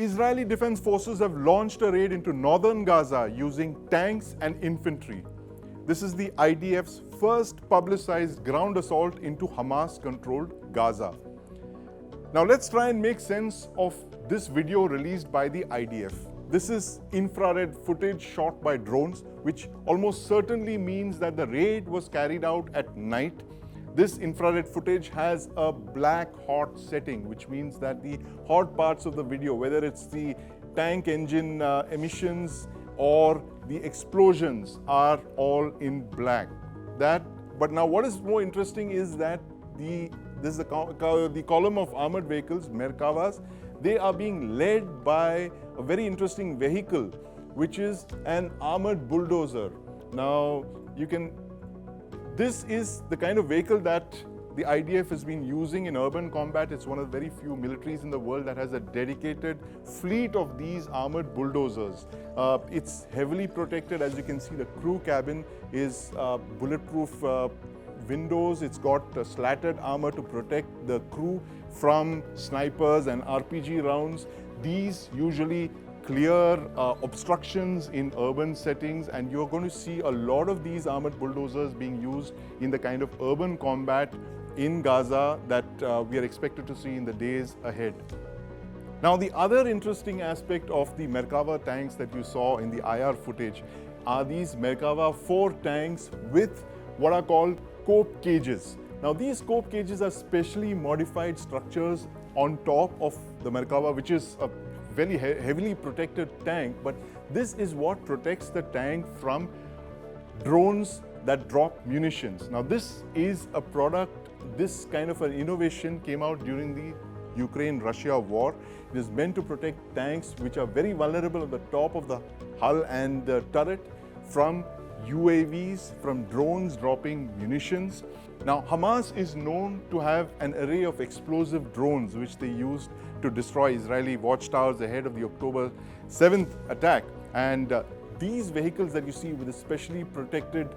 Israeli Defense Forces have launched a raid into northern Gaza using tanks and infantry. This is the IDF's first publicized ground assault into Hamas-controlled Gaza. Now let's try and make sense of this video released by the IDF. This is infrared footage shot by drones, which almost certainly means that the raid was carried out at night. This infrared footage has a black hot setting, which means that the hot parts of the video, whether it's the tank engine emissions or the explosions, are all in black. But now what is more interesting is that the column of armored vehicles, Merkavas, they are being led by a very interesting vehicle, which is an armored bulldozer. Now, this is the kind of vehicle that the IDF has been using in urban combat. It's one of the very few militaries in the world that has a dedicated fleet of these armored bulldozers. It's heavily protected. As you can see, the crew cabin is bulletproof windows. It's got slatted armor to protect the crew from snipers and RPG rounds. These usually clear obstructions in urban settings, and you're going to see a lot of these armored bulldozers being used in the kind of urban combat in Gaza that we are expected to see in the days ahead. Now, the other interesting aspect of the Merkava tanks that you saw in the IR footage are these Merkava 4 tanks with what are called cope cages. Now, these cope cages are specially modified structures on top of the Merkava, which is a very heavily protected tank, but this is what protects the tank from drones that drop munitions. Now, this is a product, this kind of an innovation came out during the Ukraine-Russia war. It is meant to protect tanks which are very vulnerable at the top of the hull and the turret from UAVs, from drones dropping munitions. Now, Hamas is known to have an array of explosive drones which they used to destroy Israeli watchtowers ahead of the October 7th attack. And these vehicles that you see with especially protected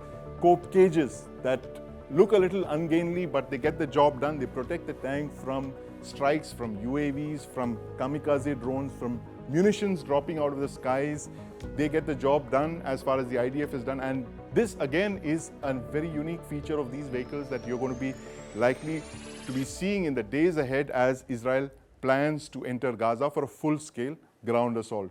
cope cages that look a little ungainly, but they get the job done. They protect the tank from strikes from UAVs, from kamikaze drones, from munitions dropping out of the skies. They get the job done as far as the IDF is done. And this again is a very unique feature of these vehicles that you're going to be likely to be seeing in the days ahead as Israel plans to enter Gaza for a full-scale ground assault.